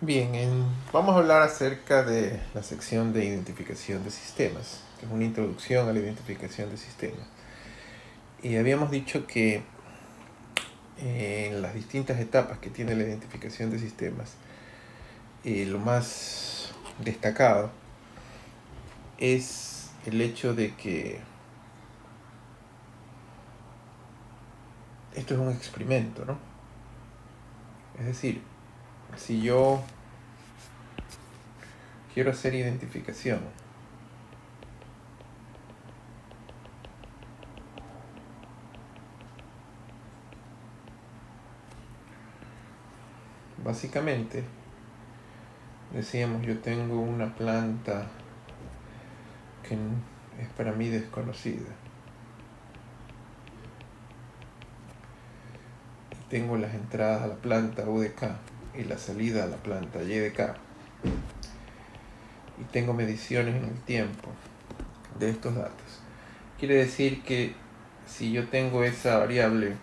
Bien, vamos a hablar acerca de la sección de identificación de sistemas, que es una introducción a la identificación de sistemas. Y habíamos dicho que en las distintas etapas que tiene la identificación de sistemas, lo más destacado es el hecho de que esto es un experimento, ¿no? Es decir, si yo quiero hacer identificación, básicamente, decíamos, yo tengo una planta que es para mí desconocida. Tengo las entradas a la planta U de K y la salida a la planta Y de K. Y tengo mediciones en el tiempo de estos datos. Quiere decir que si yo tengo esa variable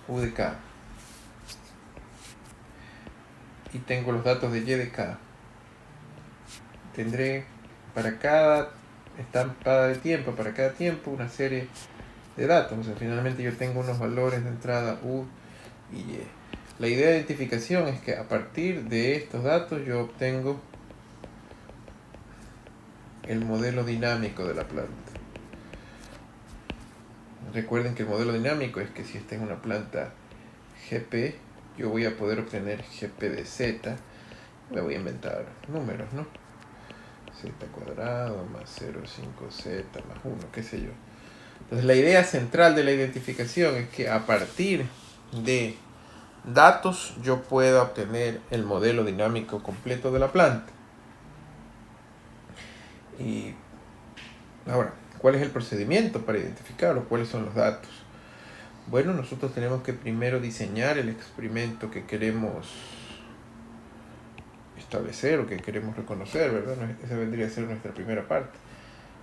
U de K y tengo los datos de Y de K, tendré para cada estampada de tiempo, para cada tiempo, una serie de datos. O sea, finalmente yo tengo unos valores de entrada U y Y. La idea de identificación es que a partir de estos datos yo obtengo el modelo dinámico de la planta. Recuerden que el modelo dinámico es que si esta es una planta GP, yo voy a poder obtener GP de Z. Me voy a inventar números, ¿no? Z cuadrado más 0,5Z más 1, qué sé yo. Entonces la idea central de la identificación es que a partir de datos yo pueda obtener el modelo dinámico completo de la planta. Y ahora, ¿cuál es el procedimiento para identificarlo? ¿Cuáles son los datos? Bueno, nosotros tenemos que primero diseñar el experimento que queremos establecer o que queremos reconocer, ¿verdad? Esa vendría a ser nuestra primera parte.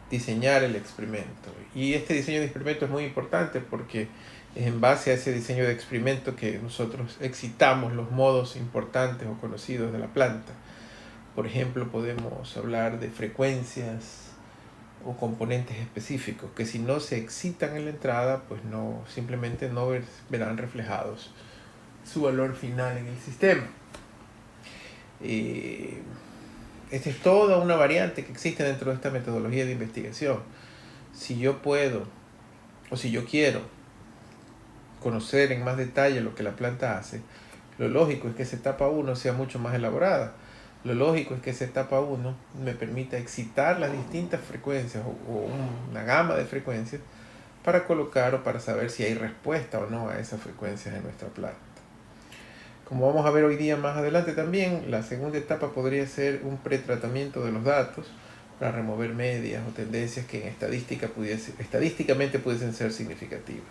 Diseñar el experimento. Y este diseño de experimento es muy importante porque es en base a ese diseño de experimento que nosotros excitamos los modos importantes o conocidos de la planta. Por ejemplo, podemos hablar de frecuencias o componentes específicos que si no se excitan en la entrada, pues no, simplemente no verán reflejados su valor final en el sistema. Esta es toda una variante que existe dentro de esta metodología de investigación. Si yo puedo, o si yo quiero conocer en más detalle lo que la planta hace, lo lógico es que esa etapa 1 sea mucho más elaborada. Lo lógico es que esa etapa 1 me permita excitar las distintas frecuencias o una gama de frecuencias para colocar o para saber si hay respuesta o no a esas frecuencias en nuestra planta. Como vamos a ver hoy día más adelante también, la segunda etapa podría ser un pretratamiento de los datos para remover medias o tendencias que estadísticamente pudiesen ser significativas.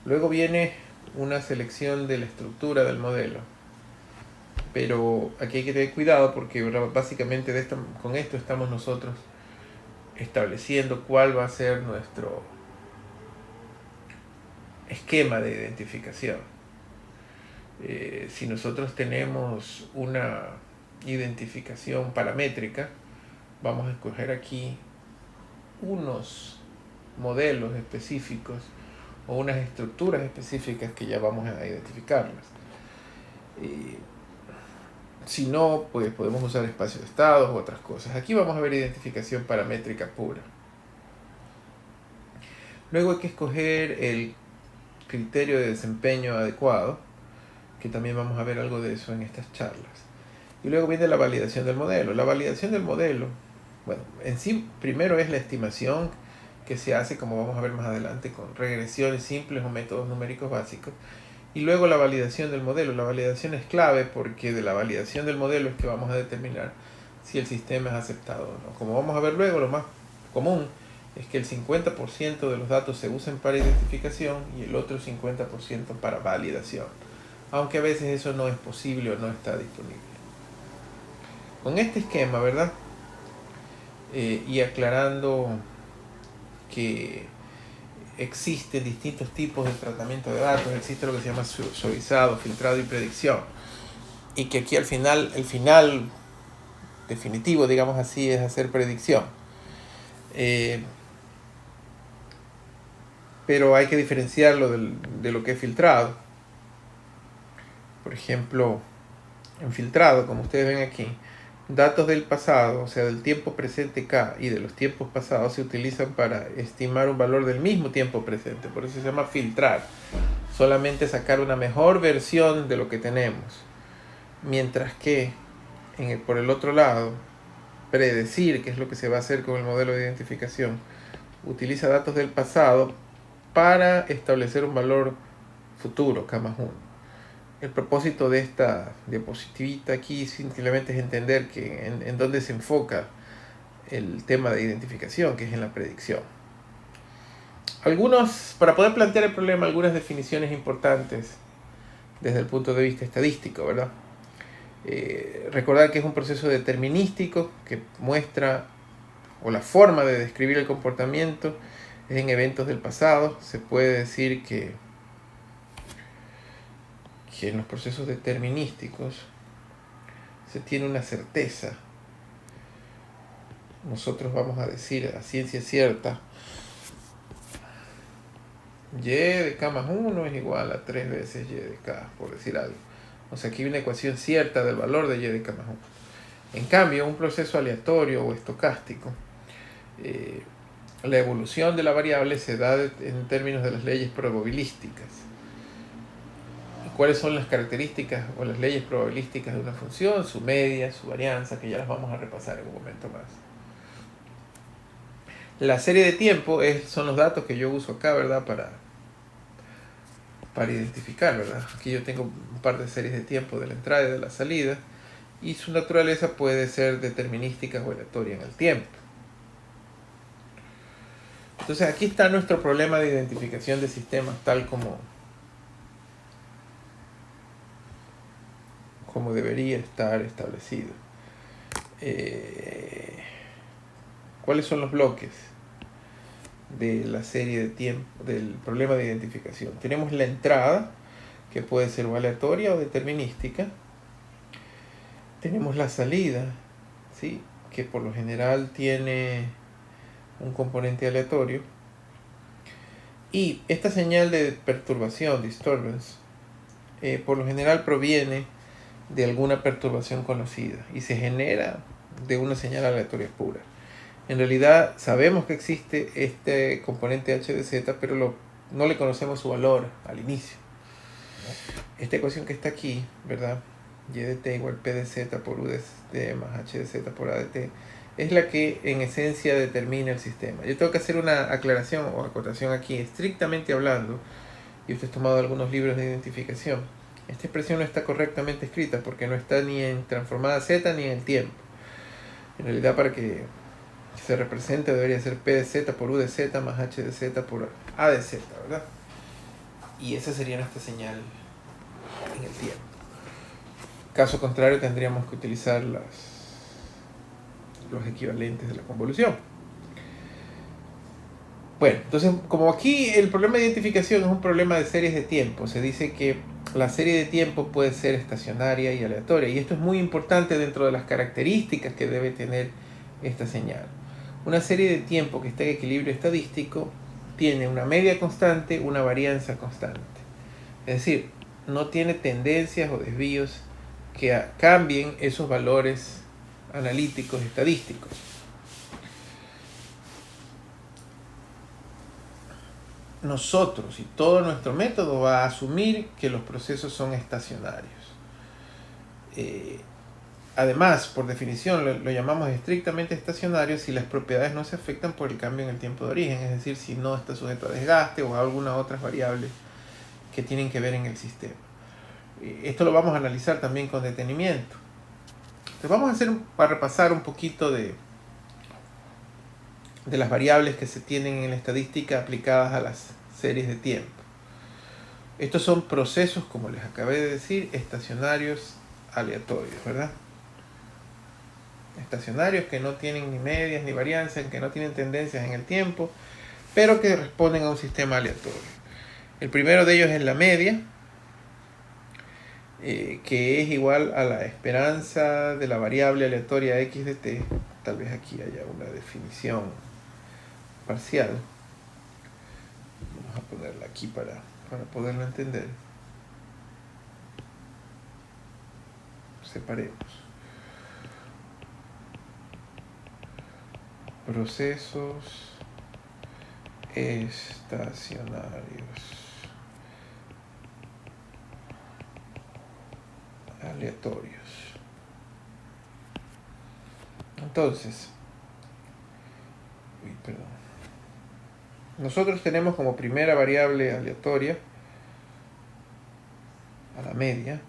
Luego viene una selección de la estructura del modelo. Pero aquí hay que tener cuidado porque básicamente con esto estamos nosotros estableciendo cuál va a ser nuestro esquema de identificación. Si nosotros tenemos una identificación paramétrica, vamos a escoger aquí unos modelos específicos o unas estructuras específicas que ya vamos a identificarlas. Si no, pues podemos usar espacios de estados u otras cosas. Aquí vamos a ver identificación paramétrica pura. Luego hay que escoger el criterio de desempeño adecuado, que también vamos a ver algo de eso en estas charlas. Y luego viene la validación del modelo. La validación del modelo, bueno, en sí primero es la estimación que se hace, como vamos a ver más adelante, con regresiones simples o métodos numéricos básicos. Y luego la validación del modelo. La validación es clave porque de la validación del modelo es que vamos a determinar si el sistema es aceptado o no. Como vamos a ver luego, lo más común es que el 50% de los datos se usen para identificación y el otro 50% para validación. Aunque a veces eso no es posible o no está disponible. Con este esquema, ¿verdad? Y aclarando que existen distintos tipos de tratamiento de datos, existe lo que se llama suavizado, filtrado y predicción. y que aquí al final, el final definitivo, digamos así, es hacer predicción. Pero hay que diferenciarlo de lo que es filtrado. Por ejemplo, en filtrado, como ustedes ven aquí, datos del pasado, o sea, del tiempo presente K y de los tiempos pasados se utilizan para estimar un valor del mismo tiempo presente. Por eso se llama filtrar. Solamente sacar una mejor versión de lo que tenemos. Mientras que, por el otro lado, predecir, que es lo que se va a hacer con el modelo de identificación, utiliza datos del pasado para establecer un valor futuro, K más 1. El propósito de esta diapositivita aquí simplemente es entender que en dónde se enfoca el tema de identificación, que es en la predicción. Para poder plantear el problema, algunas definiciones importantes desde el punto de vista estadístico, ¿verdad? Recordar que es un proceso determinístico que muestra, o la forma de describir el comportamiento es en eventos del pasado. Se puede decir que en los procesos determinísticos se tiene una certeza. Nosotros vamos a decir a ciencia cierta, y de k más 1 es igual a 3 veces y de k, por decir algo. O sea, aquí hay una ecuación cierta del valor de y de k más 1. En cambio, un proceso aleatorio o estocástico, la evolución de la variable se da en términos de las leyes probabilísticas. ¿Cuáles son las características o las leyes probabilísticas de una función? Su media, su varianza, que ya las vamos a repasar en un momento más. La serie de tiempo son los datos que yo uso acá, ¿verdad? Para identificar, ¿verdad? Aquí yo tengo un par de series de tiempo de la entrada y de la salida, y su naturaleza puede ser determinística o aleatoria en el tiempo. Entonces aquí está nuestro problema de identificación de sistemas tal como debería estar establecido. ¿Cuáles son los bloques de la serie de tiempo del problema de identificación? Tenemos la entrada, que puede ser o aleatoria o determinística. Tenemos la salida, ¿sí?, que por lo general tiene un componente aleatorio. Y esta señal de perturbación, disturbance, por lo general proviene de alguna perturbación conocida y se genera de una señal aleatoria pura. En realidad sabemos que existe este componente h de z, pero no le conocemos su valor al inicio. Esta ecuación que está aquí, ¿verdad? Y de t igual p de z por u de t más h de z por a de t, es la que en esencia determina el sistema. Yo tengo que hacer una aclaración o acotación aquí, estrictamente hablando, y usted ha tomado algunos libros de identificación. Esta expresión no está correctamente escrita porque no está ni en transformada z ni en el tiempo. En realidad, para que se represente debería ser p de z por u de z más h de z por a de z, ¿verdad? Y esa sería nuestra señal en el tiempo. Caso contrario, tendríamos que utilizar los equivalentes de la convolución. Bueno, entonces, como aquí el problema de identificación es un problema de series de tiempo, se dice que la serie de tiempo puede ser estacionaria y aleatoria, y esto es muy importante dentro de las características que debe tener esta señal. Una serie de tiempo que está en equilibrio estadístico tiene una media constante, una varianza constante. Es decir, no tiene tendencias o desvíos que cambien esos valores analíticos estadísticos. Nosotros y todo nuestro método va a asumir que los procesos son estacionarios. Además, por definición, lo llamamos estrictamente estacionario si las propiedades no se afectan por el cambio en el tiempo de origen, es decir, si no está sujeto a desgaste o a algunas otras variables que tienen que ver en el sistema. Esto lo vamos a analizar también con detenimiento. Entonces vamos a repasar un poquito de las variables que se tienen en la estadística aplicadas a las series de tiempo. Estos son procesos, como les acabé de decir, estacionarios aleatorios, ¿verdad? Estacionarios que no tienen ni medias ni varianzas, que no tienen tendencias en el tiempo, pero que responden a un sistema aleatorio. El primero de ellos es la media. que es igual a la esperanza de la variable aleatoria x de t. Tal vez aquí haya una definición parcial. Vamos a ponerla aquí para poderlo entender. Separemos. Procesos estacionarios aleatorios. Entonces, nosotros tenemos como primera variable aleatoria a la media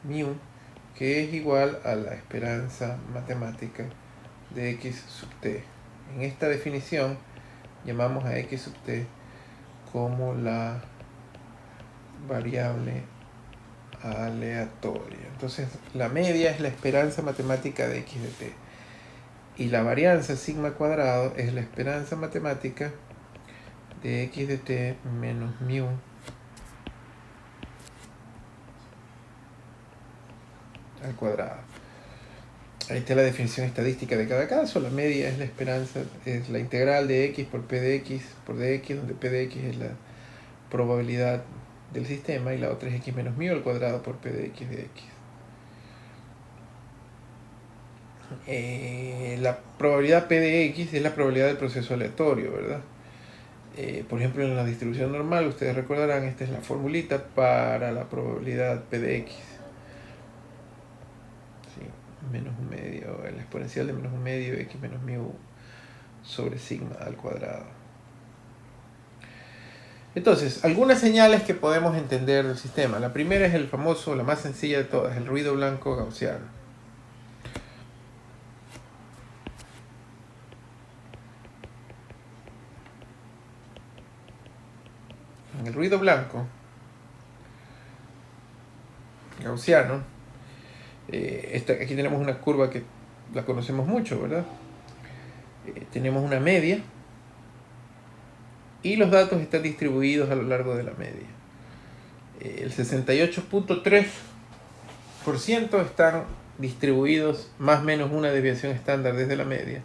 mu, que es igual a la esperanza matemática de x sub t. En esta definición llamamos a x sub t como la variable aleatoria. Entonces la media es la esperanza matemática de x de t y la varianza sigma cuadrado es la esperanza matemática de x de t menos mu al cuadrado. Ahí está la definición estadística de cada caso. La media es la esperanza, es la integral de x por p de x por dx, donde p de x es la probabilidad del sistema y la otra es x menos mu al cuadrado por p de x de x. La probabilidad p de x es la probabilidad del proceso aleatorio, ¿verdad? Por ejemplo, en la distribución normal, ustedes recordarán, esta es la formulita para la probabilidad p de x. ¿Sí? Menos un medio, el exponencial de menos un medio x menos mu sobre sigma al cuadrado. Entonces, algunas señales que podemos entender del sistema. La primera es el famoso, la más sencilla de todas, el ruido blanco gaussiano. En el ruido blanco gaussiano, aquí tenemos una curva que la conocemos mucho, ¿verdad? Tenemos una media y los datos están distribuidos a lo largo de la media. El 68.3% están distribuidos más o menos una desviación estándar desde la media.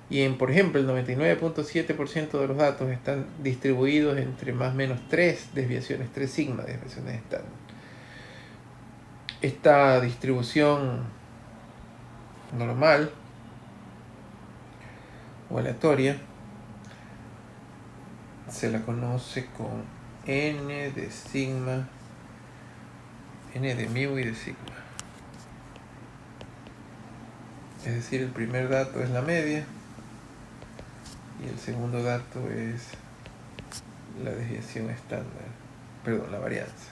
Y por ejemplo, el 99.7% de los datos están distribuidos entre más o menos 3 desviaciones, 3 sigma de desviaciones estándar. Esta distribución normal o aleatoria se la conoce con n de sigma, n de mu y de sigma. Es decir, el primer dato es la media y el segundo dato es la desviación estándar, perdón, la varianza.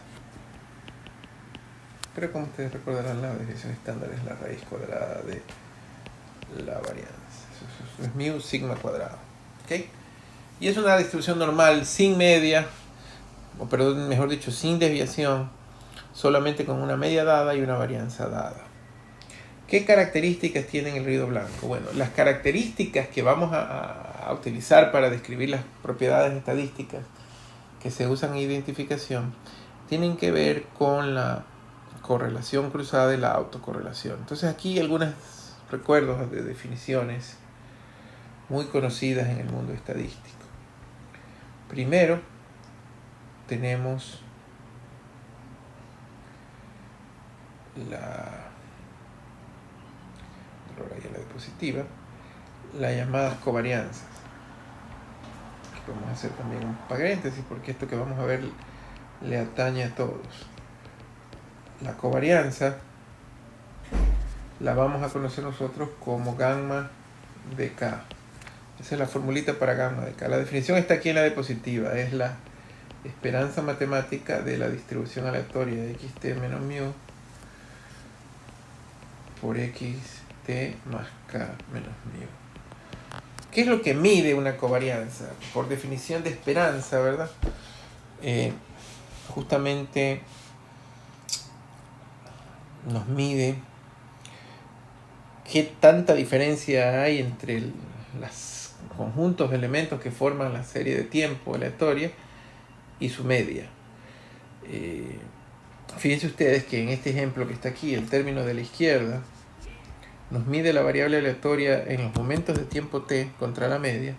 Pero como ustedes recordarán, la desviación estándar es la raíz cuadrada de la varianza. Eso es mu sigma cuadrado. ¿Okay? Y es una distribución normal, sin media, o perdón, mejor dicho, sin desviación, solamente con una media dada y una varianza dada. ¿Qué características tiene el ruido blanco? Bueno, las características que vamos a utilizar para describir las propiedades estadísticas que se usan en identificación tienen que ver con la correlación cruzada y la autocorrelación. Entonces aquí algunos recuerdos de definiciones muy conocidas en el mundo estadístico. Primero, tenemos la diapositiva, las llamadas covarianzas. Aquí vamos a hacer también un paréntesis porque esto que vamos a ver le atañe a todos. La covarianza la vamos a conocer nosotros como gamma de K. Esa es la formulita para gamma de K. La definición está aquí en la diapositiva. Es la esperanza matemática de la distribución aleatoria de xt menos mu por xt más k menos mu. ¿Qué es lo que mide una covarianza? Por definición de esperanza, ¿verdad? Justamente nos mide qué tanta diferencia hay entre los conjuntos de elementos que forman la serie de tiempo aleatoria y su media. Fíjense ustedes que en este ejemplo que está aquí, el término de la izquierda nos mide la variable aleatoria en los momentos de tiempo t contra la media,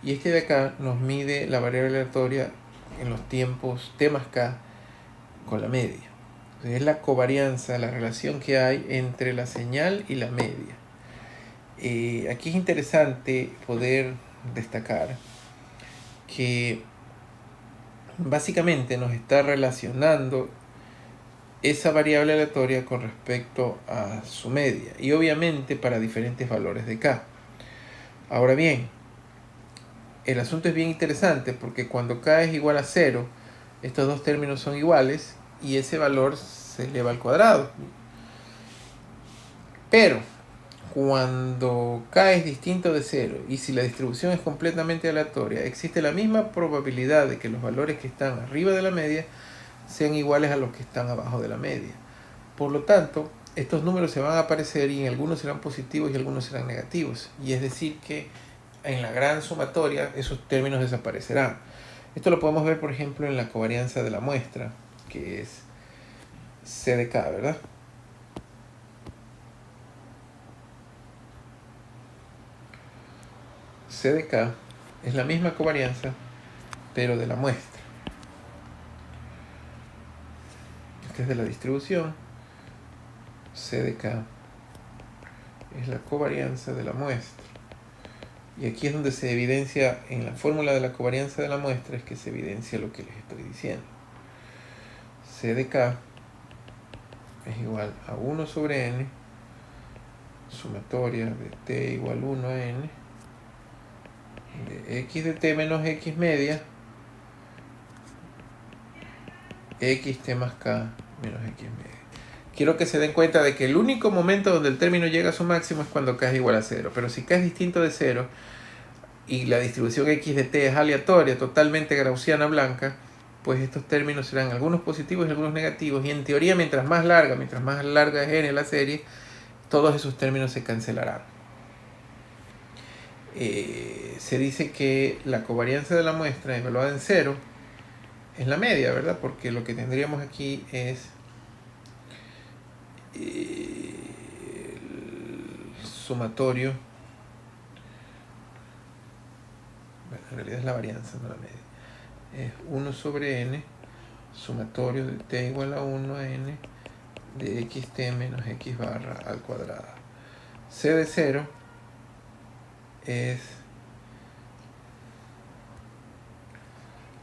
y este de acá nos mide la variable aleatoria en los tiempos t más k con la media. Entonces, es la covarianza, la relación que hay entre la señal y la media. Aquí es interesante poder destacar que básicamente nos está relacionando esa variable aleatoria con respecto a su media, y obviamente para diferentes valores de k. Ahora bien, el asunto es bien interesante porque cuando k es igual a 0, estos dos términos son iguales y ese valor se eleva al cuadrado. Pero cuando k es distinto de 0 y si la distribución es completamente aleatoria, existe la misma probabilidad de que los valores que están arriba de la media sean iguales a los que están abajo de la media. Por lo tanto, estos números se van a aparecer y en algunos serán positivos y algunos serán negativos. Y es decir que en la gran sumatoria esos términos desaparecerán. Esto lo podemos ver, por ejemplo, en la covarianza de la muestra, que es C de K, ¿verdad? C de K es la misma covarianza, pero de la muestra. Esta es de la distribución. C de K es la covarianza de la muestra. Y aquí es donde se evidencia, en la fórmula de la covarianza de la muestra, es que se evidencia lo que les estoy diciendo. C de K es igual a 1 sobre n, sumatoria de t igual 1 a n, de x de t menos x media, xt más k menos x media. Quiero que se den cuenta de que el único momento donde el término llega a su máximo es cuando k es igual a 0. Pero si k es distinto de 0 y la distribución x de t es aleatoria, totalmente gaussiana blanca, pues estos términos serán algunos positivos y algunos negativos. Y en teoría, mientras más larga es n la serie, todos esos términos se cancelarán. Se dice que la covarianza de la muestra evaluada en 0 es la media, ¿verdad? Porque lo que tendríamos aquí es el sumatorio, bueno, en realidad es la varianza, no la media, es 1 sobre n, sumatorio de t igual a 1 a n de xt menos x barra al cuadrado. C de 0 es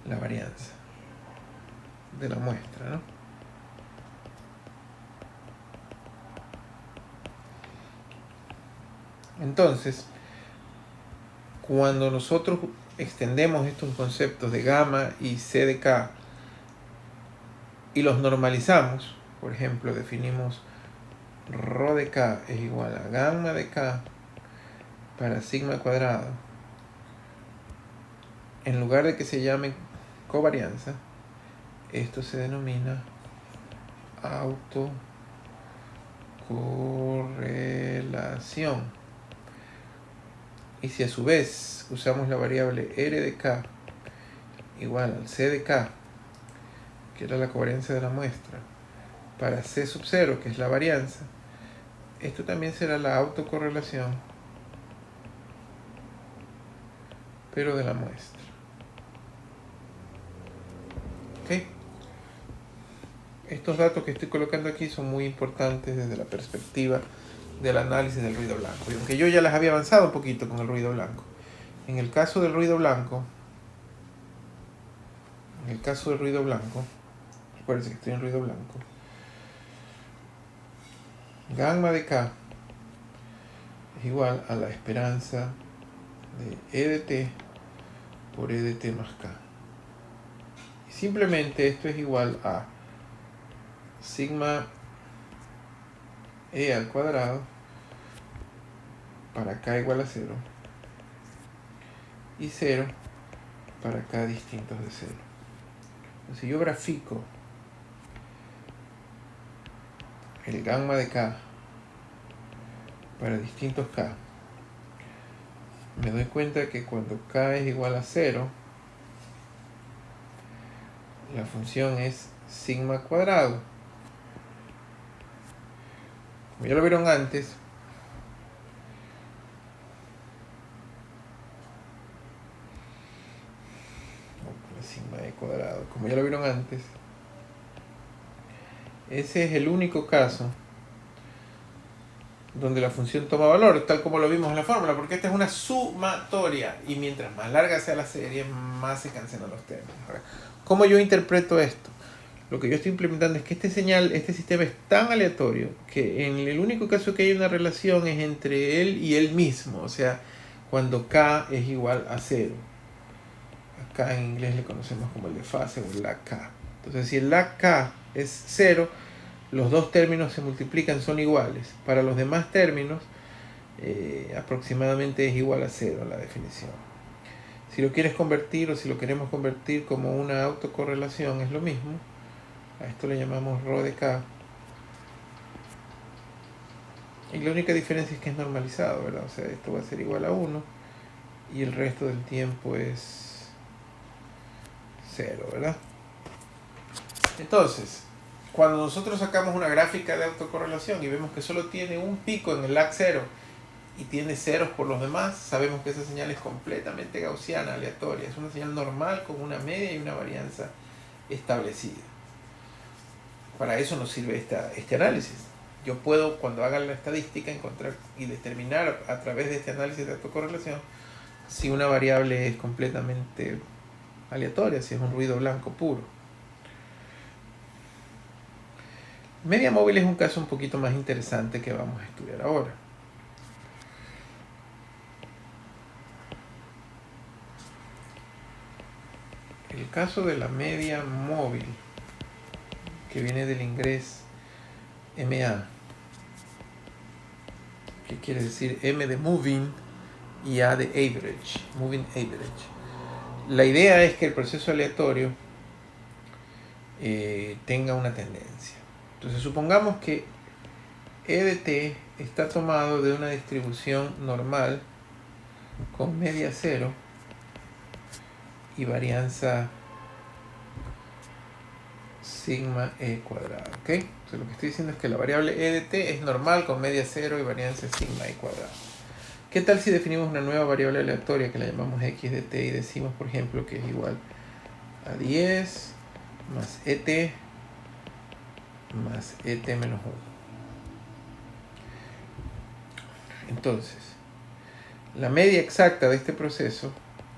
la varianza de la muestra, ¿no? Entonces, cuando nosotros extendemos estos conceptos de gamma y c de k y los normalizamos, por ejemplo, definimos rho de k es igual a gamma de k para sigma cuadrado, en lugar de que se llame covarianza, esto se denomina autocorrelación. Y si a su vez usamos la variable r de k igual al c de k, que era la covarianza de la muestra, para c sub 0, que es la varianza, esto también será la autocorrelación, pero de la muestra. ¿Ok? Estos datos que estoy colocando aquí son muy importantes desde la perspectiva del análisis del ruido blanco. Y aunque yo ya las había avanzado un poquito con el ruido blanco, en el caso del ruido blanco, recuerden que estoy en ruido blanco, gamma de k es igual a la esperanza de e de t por e de t más k. Y simplemente esto es igual a sigma e al cuadrado para k igual a 0 y 0 para k distintos de 0. Si yo grafico el gamma de k para distintos k, me doy cuenta que cuando k es igual a 0, la función es sigma cuadrado. Como ya lo vieron antes, sigma e cuadrado, como ya lo vieron antes, ese es el único caso donde la función toma valor, tal como lo vimos en la fórmula, porque esta es una sumatoria y mientras más larga sea la serie, más se cancelan los términos. Ahora, ¿cómo yo interpreto esto? Lo que yo estoy implementando es que este sistema es tan aleatorio que en el único caso que hay una relación es entre él y él mismo, o sea, cuando k es igual a 0. Acá en inglés le conocemos como el desfase o el lag k. Entonces, si el lag k es 0, los dos términos se multiplican, son iguales. Para los demás términos, aproximadamente es igual a 0 la definición. Si lo quieres convertir o si lo queremos convertir como una autocorrelación, es lo mismo. A esto le llamamos ρ de k. Y la única diferencia es que es normalizado, ¿verdad? O sea, esto va a ser igual a 1 y el resto del tiempo es 0, ¿verdad? Entonces, cuando nosotros sacamos una gráfica de autocorrelación y vemos que solo tiene un pico en el lag 0 y tiene ceros por los demás, sabemos que esa señal es completamente gaussiana, aleatoria. Es una señal normal con una media y una varianza establecida. Para eso nos sirve este análisis. Yo puedo, cuando haga la estadística, encontrar y determinar a través de este análisis de autocorrelación si una variable es completamente aleatoria, si es un ruido blanco puro. Media móvil es un caso un poquito más interesante que vamos a estudiar ahora. El caso de la media móvil, que viene del inglés MA, que quiere decir M de moving y A de average, moving average. La idea es que el proceso aleatorio tenga una tendencia. Entonces supongamos que E de t está tomado de una distribución normal con media 0 y varianza sigma e cuadrado, ¿ok? Entonces lo que estoy diciendo es que la variable E de t es normal con media 0 y varianza sigma e cuadrado. ¿Qué tal si definimos una nueva variable aleatoria que la llamamos x de t y decimos, por ejemplo, que es igual a 10 más et más et menos 1? Entonces, la media exacta de este proceso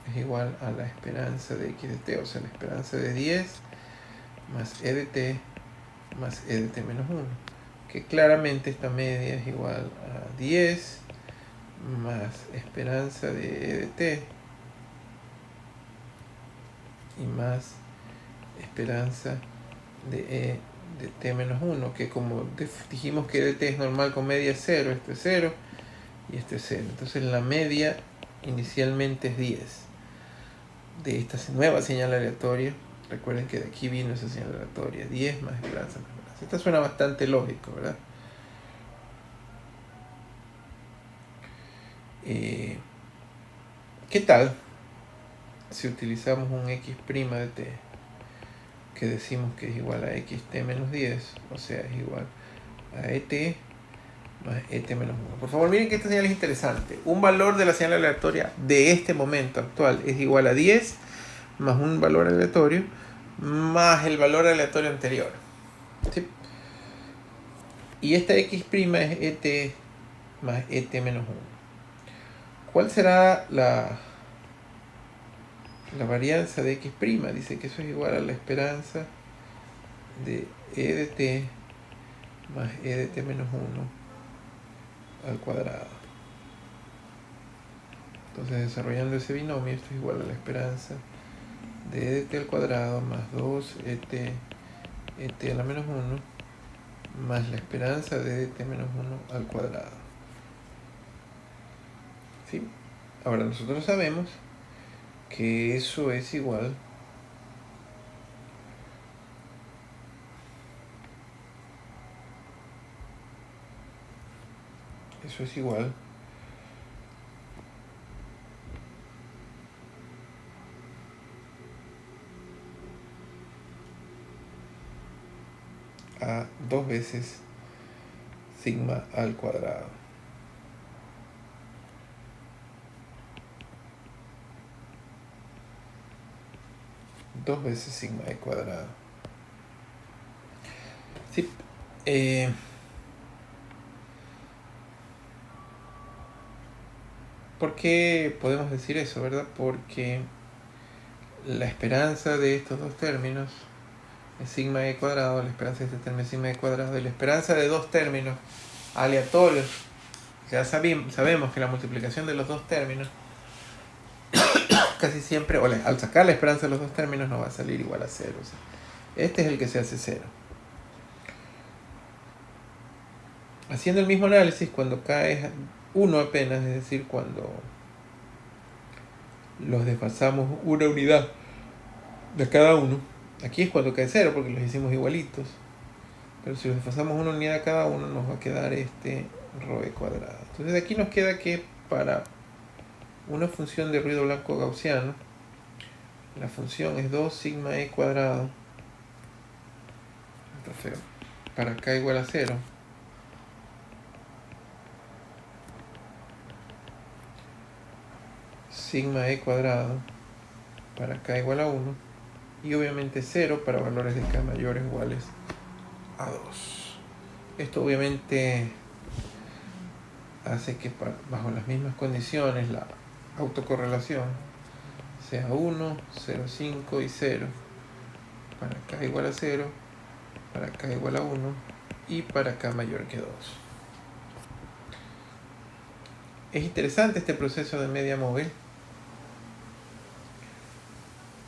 es igual a la esperanza de x de t, o sea, la esperanza de 10 más e de t más e de t menos 1, que claramente esta media es igual a 10 más esperanza de e de t y más esperanza de e de t menos 1, que como dijimos que e de t es normal con media 0, esto es 0 y esto es 0. Entonces la media inicialmente es 10 de esta nueva señal aleatoria. Recuerden que de aquí vino esa señal aleatoria, 10 más esperanza más esperanza. Esta suena bastante lógico, ¿verdad? ¿Qué tal si utilizamos un x' de t que decimos que es igual a xt menos 10, o sea, es igual a et más et menos 1? Por favor, miren que esta señal es interesante. Un valor de la señal aleatoria de este momento actual es igual a 10 más un valor aleatorio más el valor aleatorio anterior, ¿sí? Y esta x' es et más et menos 1. ¿Cuál será la varianza de x'? Dice que eso es igual a la esperanza de e de t más e de t menos 1 al cuadrado. Entonces, desarrollando ese binomio, esto es igual a la esperanza de e de t al cuadrado más 2 et a la menos 1 más la esperanza de e de t menos 1 al cuadrado. ¿Sí? Ahora nosotros sabemos que eso es igual será 2 veces sigma al cuadrado. Dos veces sigma e cuadrado. Sí. ¿Por qué podemos decir eso, verdad? Porque la esperanza de estos dos términos es sigma e cuadrado, la esperanza de este término es sigma e cuadrado, y la esperanza de dos términos aleatorios, ya sabemos que la multiplicación de los dos términos casi siempre, al sacar la esperanza de los dos términos no va a salir igual a 0. O sea, este es el que se hace 0. Haciendo el mismo análisis, cuando cae 1 apenas, es decir, cuando los desfasamos una unidad de cada uno, aquí es cuando cae 0 porque los hicimos igualitos, pero si los desfasamos una unidad de cada uno nos va a quedar este ρe cuadrado. Entonces de aquí nos queda que para una función de ruido blanco gaussiano, la función es 2 sigma e cuadrado, está feo, para k igual a 0, sigma e cuadrado para k igual a 1, y obviamente 0 para valores de k mayores o iguales a 2. Esto obviamente hace que bajo las mismas condiciones la autocorrelación sea 1, 0,5 y 0 para k igual a 0, para k igual a 1 y para k mayor que 2. Es interesante este proceso de media móvil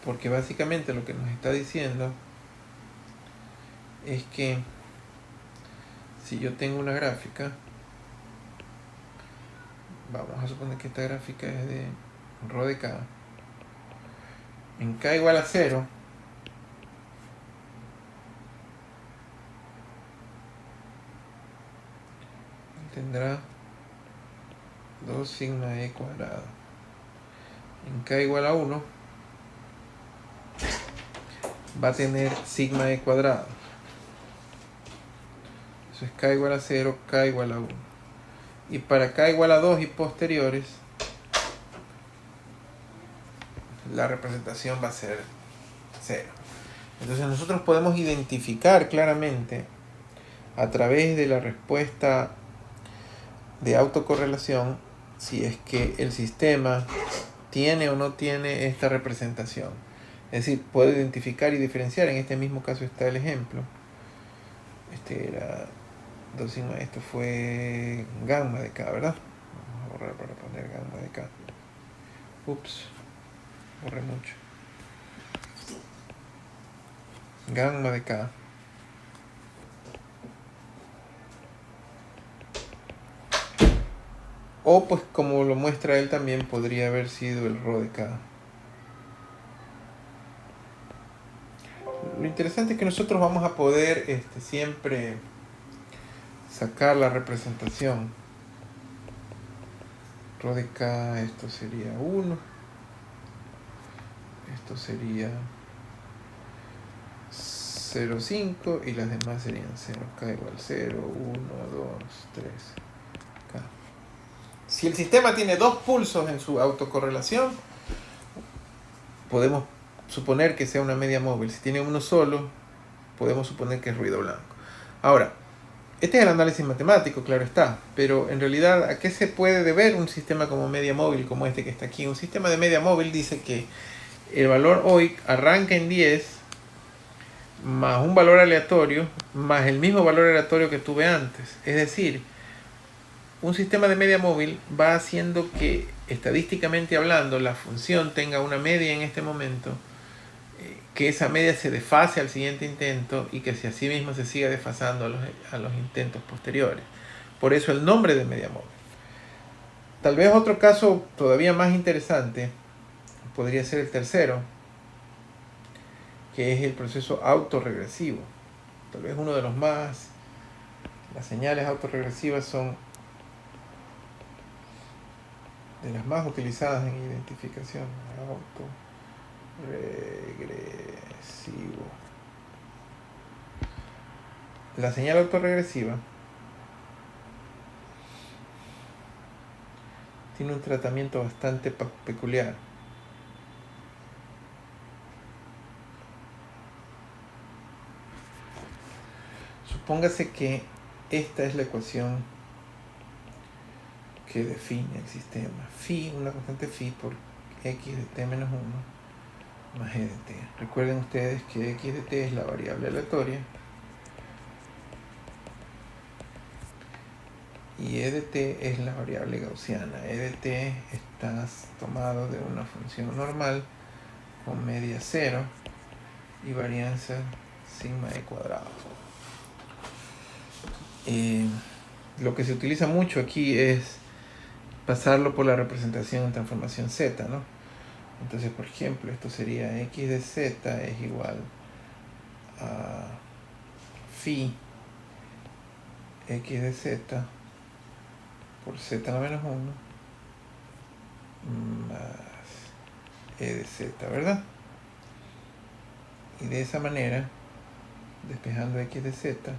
porque básicamente lo que nos está diciendo es que si yo tengo una gráfica, vamos a suponer que esta gráfica es de ρ de k, en k igual a 0, tendrá 2 sigma e cuadrado. En k igual a 1 va a tener sigma e cuadrado. Eso es k igual a 0, k igual a 1. Y para k igual a 2 y posteriores, la representación va a ser 0. Entonces nosotros podemos identificar claramente a través de la respuesta de autocorrelación si es que el sistema tiene o no tiene esta representación. Es decir, puedo identificar y diferenciar. En este mismo caso está el ejemplo. Este era 2 sigma, esto fue gamma de k, ¿verdad? Vamos a borrar para poner gamma de k. Ups, borré mucho. Gamma de k o pues como lo muestra él también podría haber sido el ρ de k. Lo interesante es que nosotros vamos a poder siempre sacar la representación. Ρ de k, esto sería 1, esto sería 0,5 y las demás serían 0, k igual 0, 1, 2, 3, k. Si el sistema tiene dos pulsos en su autocorrelación, podemos suponer que sea una media móvil. Si tiene uno solo, podemos suponer que es ruido blanco. Ahora, este es el análisis matemático, claro está, pero en realidad, ¿a qué se puede deber un sistema como media móvil, como este que está aquí? Un sistema de media móvil dice que el valor hoy arranca en 10, más un valor aleatorio, más el mismo valor aleatorio que tuve antes. Es decir, un sistema de media móvil va haciendo que, estadísticamente hablando, la función tenga una media en este momento, que esa media se desfase al siguiente intento y que si así mismo se siga desfasando a los intentos posteriores. Por eso el nombre de media móvil. Tal vez otro caso todavía más interesante podría ser el tercero, que es el proceso autorregresivo. Tal vez uno de los más... Las señales autorregresivas son de las más utilizadas en identificación. Autorregresivo. La señal autorregresiva tiene un tratamiento bastante peculiar. Supóngase que esta es la ecuación que define el sistema. Phi, una constante phi por x de t menos 1 más e de t. Recuerden ustedes que x de t es la variable aleatoria y e de t es la variable gaussiana. E de t está tomado de una función normal con media 0 y varianza sigma e cuadrado. Lo que se utiliza mucho aquí es pasarlo por la representación en transformación z, ¿no? Entonces, por ejemplo, esto sería x de z es igual a phi x de z por z a la menos 1 más e de z, ¿verdad? Y de esa manera, despejando x de z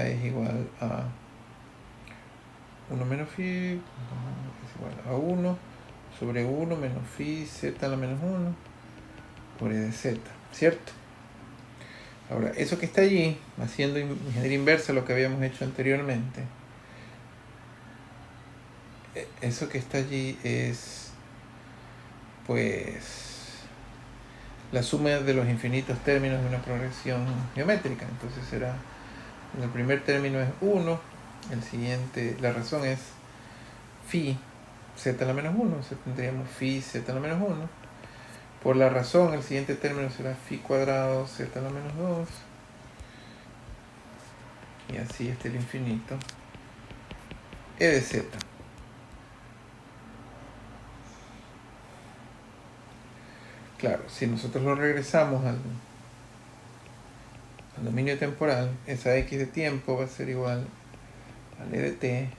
es igual a 1 menos phi es igual a 1 sobre 1 menos phi z a la menos 1 por e de z, ¿cierto? Ahora, eso que está allí, haciendo ingeniería inversa lo que habíamos hecho anteriormente, eso que está allí es, pues, la suma de los infinitos términos de una progresión geométrica. Entonces será, el primer término es 1, el siguiente, la razón es phi z a la menos 1, o sea, tendríamos phi z a la menos 1. Por la razón, el siguiente término será phi cuadrado z a la menos 2. Y así hasta el infinito. E de z. Claro, si nosotros lo regresamos al dominio temporal, esa x de tiempo va a ser igual al e de t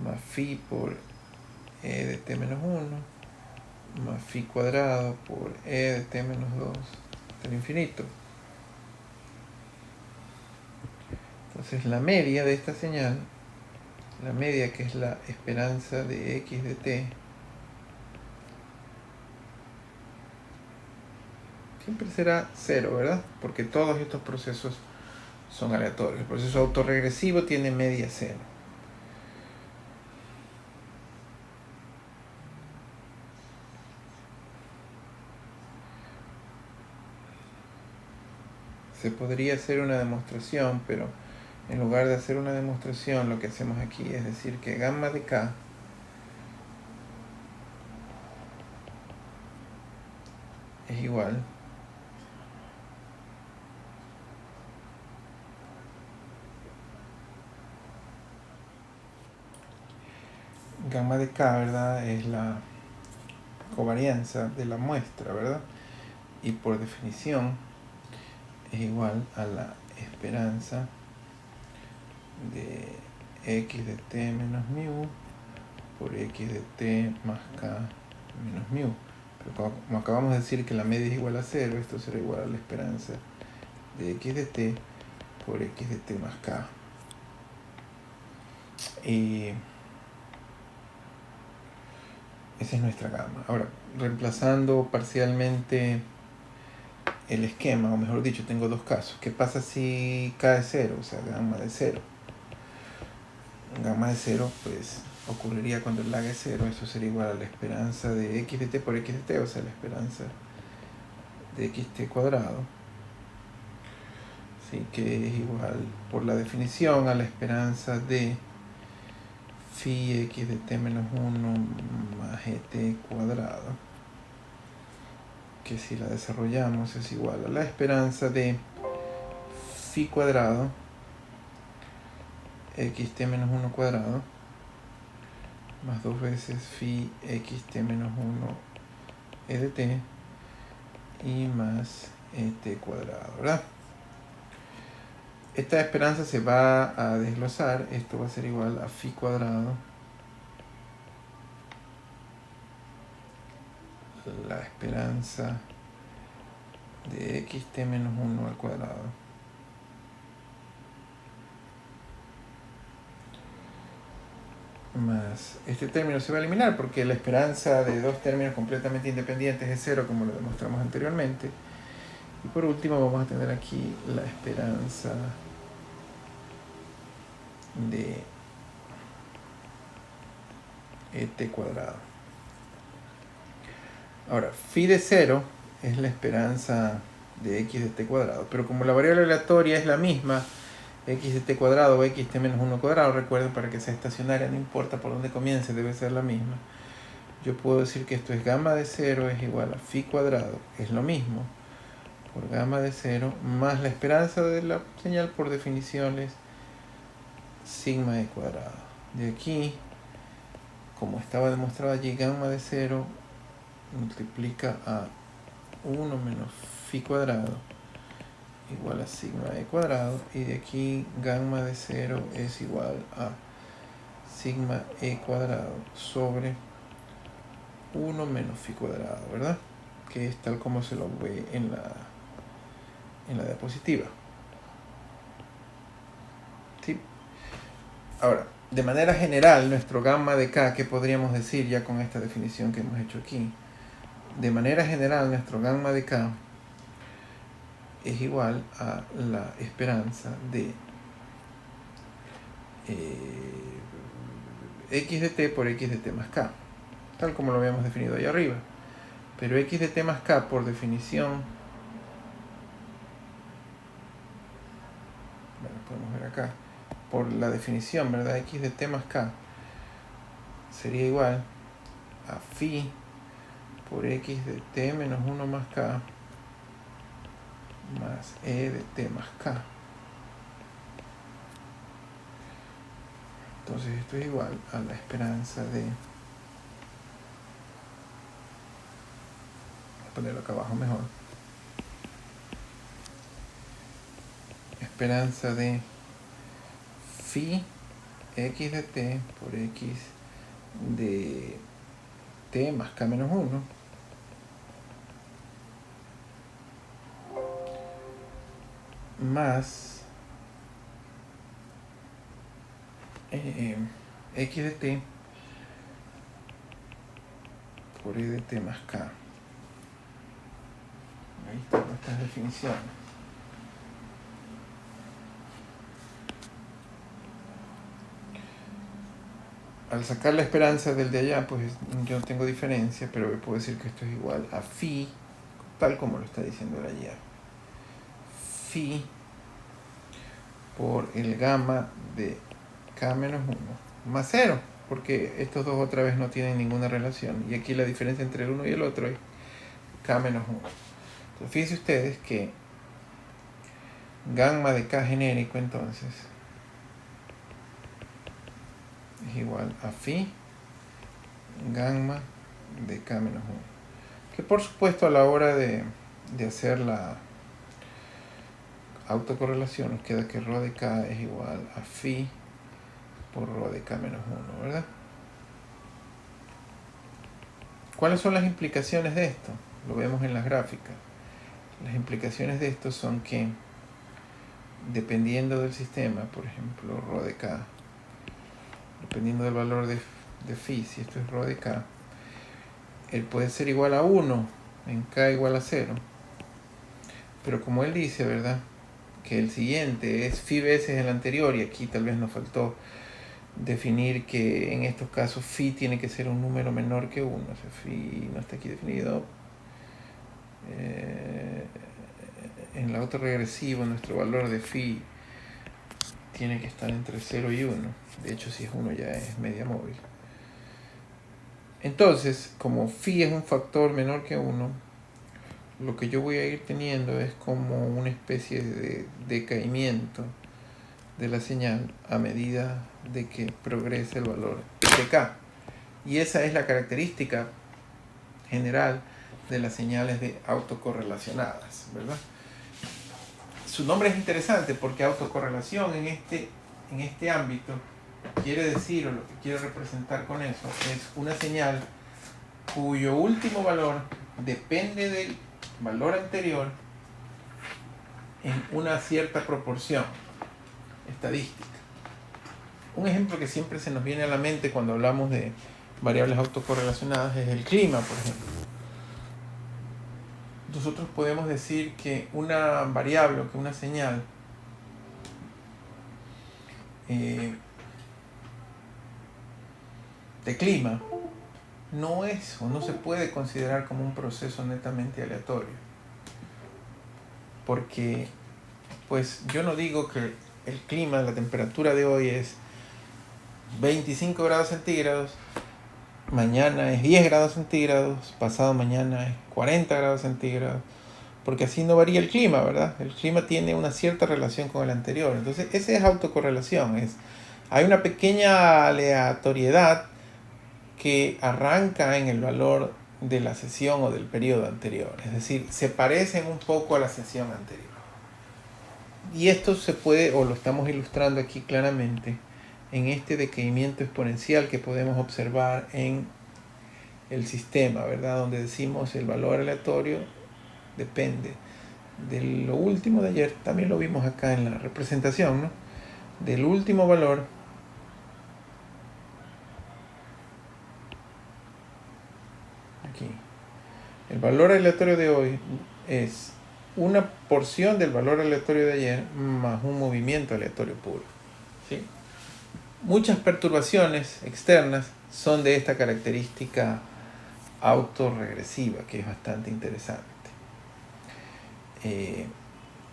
más phi por e de t menos 1 más phi cuadrado por e de t menos 2 hasta el infinito. Entonces la media de esta señal, la media que es la esperanza de x de t, siempre será 0, ¿verdad? Porque todos estos procesos son aleatorios. El proceso autorregresivo tiene media 0. Se podría hacer una demostración, pero en lugar de hacer una demostración, lo que hacemos aquí es decir que gamma de k es igual gamma de k, ¿verdad? Es la covarianza de la muestra, ¿verdad? Y por definición es igual a la esperanza de x de t menos mu por x de t más k menos mu. Pero como acabamos de decir que la media es igual a 0, esto será igual a la esperanza de x de t por x de t más k. Y esa es nuestra gamma. Ahora, reemplazando parcialmente el esquema, o mejor dicho, tengo dos casos. ¿Qué pasa si k es 0? O sea, gamma de 0. Gamma de 0, pues, ocurriría cuando el lag es 0. Eso sería igual a la esperanza de x de t por x de t, o sea, la esperanza de xt cuadrado. Así que es igual, por la definición, a la esperanza de phi x de t menos 1 más gt cuadrado, que si la desarrollamos es igual a la esperanza de phi cuadrado xt menos 1 cuadrado más 2 veces phi xt menos 1 e de t y más et cuadrado, ¿verdad? Esta esperanza se va a desglosar, esto va a ser igual a phi cuadrado la esperanza de xt menos 1 al cuadrado más este término se va a eliminar porque la esperanza de dos términos completamente independientes es cero, como lo demostramos anteriormente. Y por último vamos a tener aquí la esperanza de t cuadrado. Ahora, phi de 0 es la esperanza de x de t cuadrado, pero como la variable aleatoria es la misma, x de t cuadrado o x t menos 1 cuadrado, recuerden, para que sea estacionaria no importa por dónde comience, debe ser la misma. Yo puedo decir que esto es gamma de 0 es igual a phi cuadrado, es lo mismo, por gamma de 0 más la esperanza de la señal, por definición es sigma e cuadrado. De aquí, como estaba demostrado allí, gamma de 0 multiplica a 1 menos phi cuadrado igual a sigma e cuadrado, y de aquí gamma de 0 es igual a sigma e cuadrado sobre 1 menos phi cuadrado, ¿verdad? Que es tal como se lo ve en la diapositiva. ¿Sí? Ahora, de manera general, nuestro gamma de k, ¿qué podríamos decir ya con esta definición que hemos hecho aquí? De manera general, nuestro gamma de k es igual a la esperanza de x de t por x de t más k, tal como lo habíamos definido ahí arriba. Pero x de t más k, por definición, bueno, podemos ver acá, por la definición, ¿verdad? X de t más k sería igual a phi por x de t menos 1 más k más e de t más k. Entonces esto es igual a la esperanza de... Voy a ponerlo acá abajo mejor. Esperanza de phi x de t por x de t más k menos 1 más x de t por e de t más k. Ahí están nuestras definiciones. Al sacar la esperanza del de allá, pues yo no tengo diferencia, pero puedo decir que esto es igual a phi, tal como lo está diciendo el allá. Phi por el gamma de k menos 1 más 0, porque estos dos otra vez no tienen ninguna relación, y aquí la diferencia entre el uno y el otro es k menos 1. Entonces fíjense ustedes que gamma de k genérico entonces es igual a phi gamma de k menos 1, que por supuesto a la hora de hacer la autocorrelación nos queda que ρ de k es igual a phi por ρ de k menos 1, ¿verdad? ¿Cuáles son las implicaciones de esto? Lo vemos en las gráficas. Las implicaciones de esto son que, dependiendo del sistema, por ejemplo, ρ de k, dependiendo del valor de phi, si esto es ρ de k, él puede ser igual a 1 en k igual a 0. Pero como él dice, ¿verdad?, que el siguiente es phi veces el anterior, y aquí tal vez nos faltó definir que en estos casos phi tiene que ser un número menor que 1. O sea, phi no está aquí definido. En el autorregresivo nuestro valor de phi tiene que estar entre 0 y 1. De hecho, si es 1 ya es media móvil. Entonces, como phi es un factor menor que 1, lo que yo voy a ir teniendo es como una especie de decaimiento de la señal a medida de que progrese el valor de k. Y esa es la característica general de las señales de autocorrelacionadas, ¿verdad? Su nombre es interesante porque autocorrelación en este ámbito quiere decir, o lo que quiero representar con eso, es una señal cuyo último valor depende del valor anterior en una cierta proporción estadística. Un ejemplo que siempre se nos viene a la mente cuando hablamos de variables autocorrelacionadas es el clima, por ejemplo. Nosotros podemos decir que una variable o que una señal de clima no es o no se puede considerar como un proceso netamente aleatorio, porque pues yo no digo que el clima, la temperatura de hoy es 25 grados centígrados, mañana es 10 grados centígrados, pasado mañana es 40 grados centígrados, porque así no varía el clima, ¿verdad? El clima tiene una cierta relación con el anterior. Entonces, esa es autocorrelación. Hay una pequeña aleatoriedad que arranca en el valor de la sesión o del periodo anterior. Es decir, se parecen un poco a la sesión anterior. Y esto se puede, o lo estamos ilustrando aquí claramente, en este decaimiento exponencial que podemos observar en el sistema, ¿verdad? Donde decimos el valor aleatorio depende de lo último de ayer. También lo vimos acá en la representación, ¿no? Del último valor aquí. El valor aleatorio de hoy es una porción del valor aleatorio de ayer más un movimiento aleatorio puro, ¿sí? Muchas perturbaciones externas son de esta característica autorregresiva, que es bastante interesante.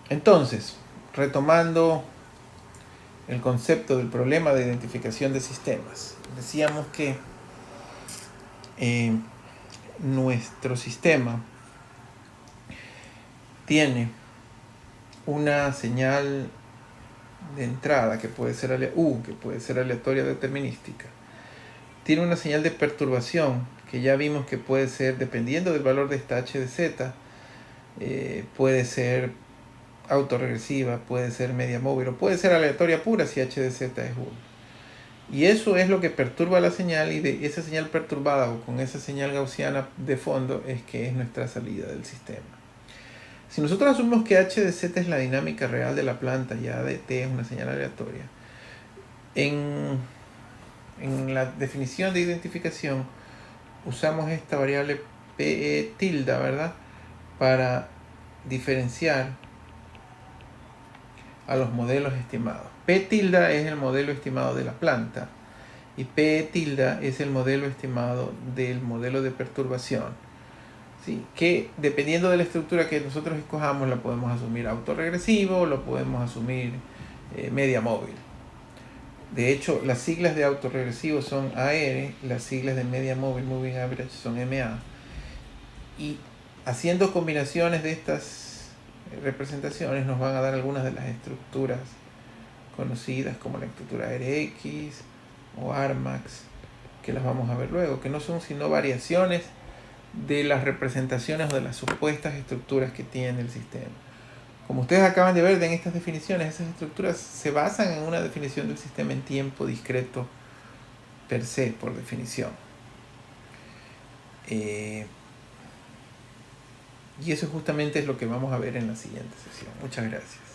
Entonces, retomando el concepto del problema de identificación de sistemas, decíamos que nuestro sistema tiene una señal de entrada que puede ser aleatoria determinística. Tiene una señal de perturbación que ya vimos que puede ser, dependiendo del valor de esta h de z, puede ser autorregresiva, puede ser media móvil o puede ser aleatoria pura si h de z es 1. Y eso es lo que perturba la señal, y de esa señal perturbada o con esa señal gaussiana de fondo es que es nuestra salida del sistema. Si nosotros asumimos que h de z es la dinámica real de la planta y a de t es una señal aleatoria, en la definición de identificación usamos esta variable p tilde, ¿verdad?, para diferenciar a los modelos estimados. P tilde es el modelo estimado de la planta y P tilde es el modelo estimado del modelo de perturbación, ¿sí? Que dependiendo de la estructura que nosotros escojamos la podemos asumir autorregresivo, lo podemos asumir media móvil. De hecho, las siglas de autorregresivo son AR, las siglas de media móvil, moving average, son MA. Y haciendo combinaciones de estas representaciones nos van a dar algunas de las estructuras conocidas como la estructura RX o Armax, que las vamos a ver luego, que no son sino variaciones de las representaciones o de las supuestas estructuras que tiene el sistema. Como ustedes acaban de ver en estas definiciones, esas estructuras se basan en una definición del sistema en tiempo discreto per se, por definición. Y eso justamente es lo que vamos a ver en la siguiente sesión. Muchas gracias.